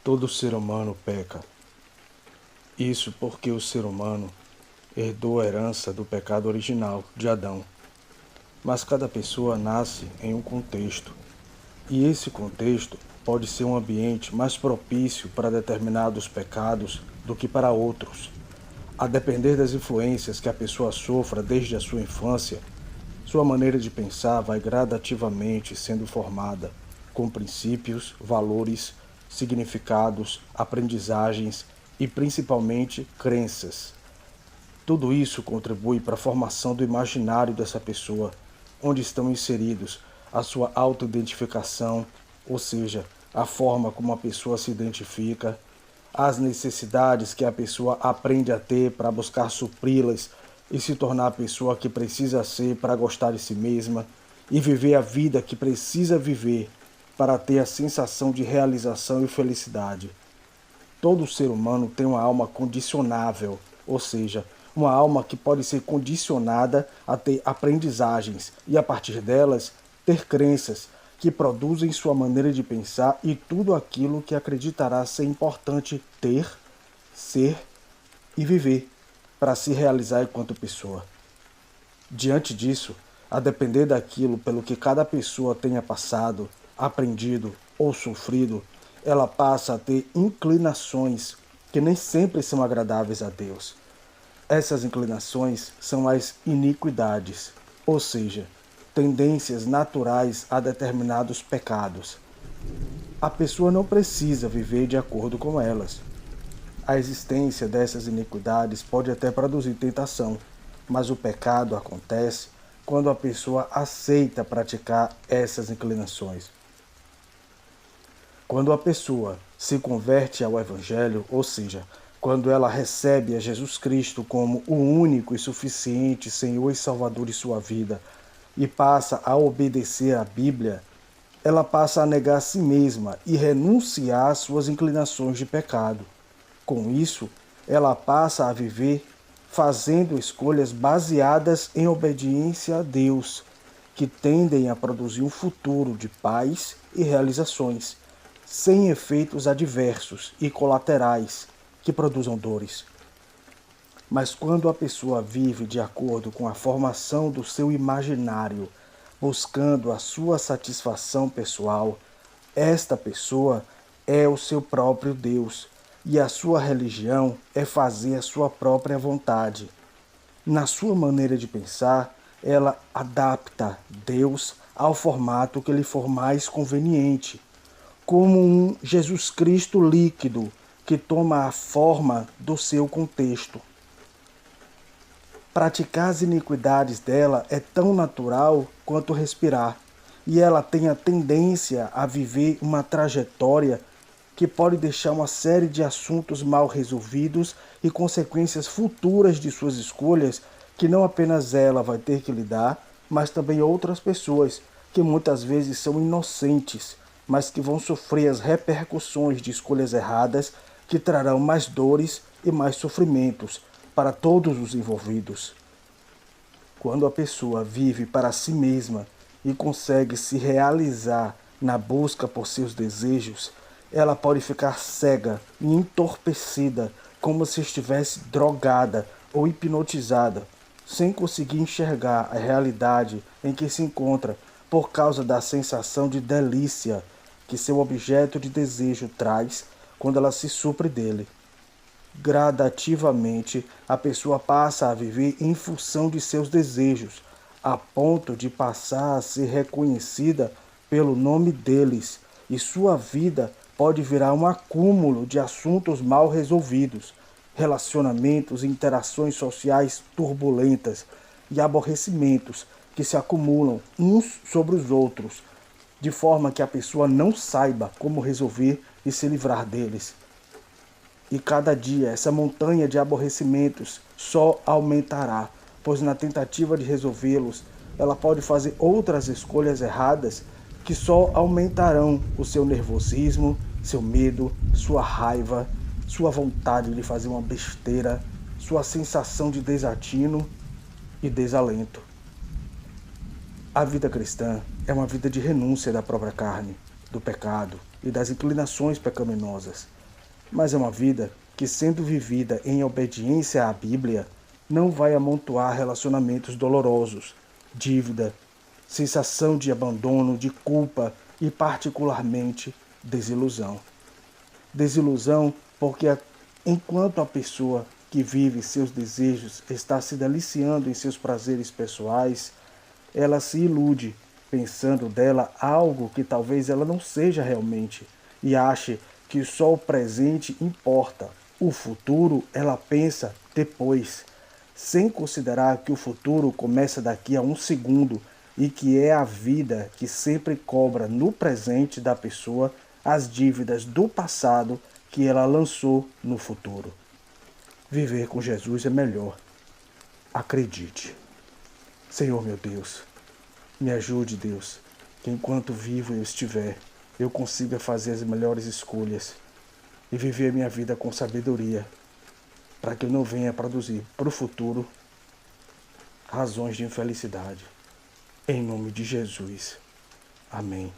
Todo ser humano peca. Isso porque o ser humano herdou a herança do pecado original de Adão. Mas cada pessoa nasce em um contexto, e esse contexto pode ser um ambiente mais propício para determinados pecados do que para outros. A depender das influências que a pessoa sofra desde a sua infância, sua maneira de pensar vai gradativamente sendo formada com princípios, valores, significados, aprendizagens e principalmente crenças. Tudo isso contribui para a formação do imaginário dessa pessoa, onde estão inseridos a sua autoidentificação, ou seja, a forma como a pessoa se identifica, as necessidades que a pessoa aprende a ter para buscar supri-las e se tornar a pessoa que precisa ser para gostar de si mesma e viver a vida que precisa viver para ter a sensação de realização e felicidade. Todo ser humano tem uma alma condicionável, ou seja, uma alma que pode ser condicionada a ter aprendizagens e, a partir delas, ter crenças que produzem sua maneira de pensar e tudo aquilo que acreditará ser importante ter, ser e viver para se realizar enquanto pessoa. Diante disso, a depender daquilo pelo que cada pessoa tenha passado, aprendido ou sofrido, ela passa a ter inclinações que nem sempre são agradáveis a Deus. Essas inclinações são as iniquidades, ou seja, tendências naturais a determinados pecados. A pessoa não precisa viver de acordo com elas. A existência dessas iniquidades pode até produzir tentação, mas o pecado acontece quando a pessoa aceita praticar essas inclinações. Quando a pessoa se converte ao Evangelho, ou seja, quando ela recebe a Jesus Cristo como o único e suficiente Senhor e Salvador de sua vida e passa a obedecer à Bíblia, ela passa a negar a si mesma e renunciar às suas inclinações de pecado. Com isso, ela passa a viver fazendo escolhas baseadas em obediência a Deus, que tendem a produzir um futuro de paz e realizações, sem efeitos adversos e colaterais que produzam dores. Mas quando a pessoa vive de acordo com a formação do seu imaginário, buscando a sua satisfação pessoal, esta pessoa é o seu próprio Deus, e a sua religião é fazer a sua própria vontade. Na sua maneira de pensar, ela adapta Deus ao formato que lhe for mais conveniente, como um Jesus Cristo líquido que toma a forma do seu contexto. Praticar as iniquidades dela é tão natural quanto respirar, e ela tem a tendência a viver uma trajetória que pode deixar uma série de assuntos mal resolvidos e consequências futuras de suas escolhas que não apenas ela vai ter que lidar, mas também outras pessoas que muitas vezes são inocentes, mas que vão sofrer as repercussões de escolhas erradas que trarão mais dores e mais sofrimentos para todos os envolvidos. Quando a pessoa vive para si mesma e consegue se realizar na busca por seus desejos, ela pode ficar cega e entorpecida, como se estivesse drogada ou hipnotizada, sem conseguir enxergar a realidade em que se encontra por causa da sensação de delícia que seu objeto de desejo traz quando ela se supre dele. Gradativamente, a pessoa passa a viver em função de seus desejos, a ponto de passar a ser reconhecida pelo nome deles, e sua vida pode virar um acúmulo de assuntos mal resolvidos, relacionamentos e interações sociais turbulentas e aborrecimentos que se acumulam uns sobre os outros, de forma que a pessoa não saiba como resolver e se livrar deles. E cada dia essa montanha de aborrecimentos só aumentará, pois na tentativa de resolvê-los, ela pode fazer outras escolhas erradas que só aumentarão o seu nervosismo, seu medo, sua raiva, sua vontade de fazer uma besteira, sua sensação de desatino e desalento. A vida cristã é uma vida de renúncia da própria carne, do pecado e das inclinações pecaminosas. mas é uma vida que, sendo vivida em obediência à Bíblia, não vai amontoar relacionamentos dolorosos, dívida, sensação de abandono, de culpa e, particularmente, desilusão. Desilusão porque, enquanto a pessoa que vive seus desejos está se deliciando em seus prazeres pessoais, ela se ilude, pensando dela algo que talvez ela não seja realmente, e ache que só o presente importa. O futuro ela pensa depois, sem considerar que o futuro começa daqui a um segundo e que é a vida que sempre cobra no presente da pessoa as dívidas do passado que ela lançou no futuro. Viver com Jesus é melhor. Acredite. Senhor meu Deus, me ajude, Deus, que enquanto vivo eu estiver, eu consiga fazer as melhores escolhas e viver a minha vida com sabedoria, para que eu não venha produzir para o futuro razões de infelicidade. Em nome de Jesus. Amém.